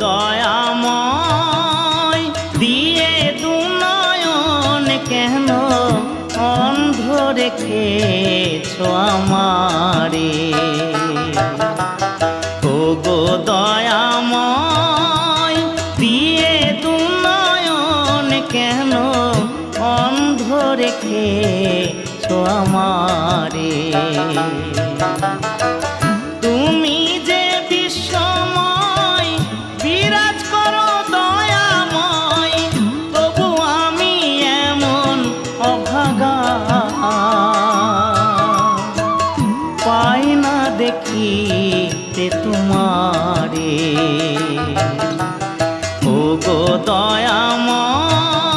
দয়াময় দিয়ে দুনয়ন কেন অন্ধ রেখেছো আমারে। ও গো দয়াময় দিয়ে দুনয়ন কেন অন্ধ রেখেছো আমারে। তুমি যে বিশ্বময় বিরাজ করো দয়াময়, তবু আমি এমন অভাগা পাই না দেখিতে তোমারে। ও গো দয়াময়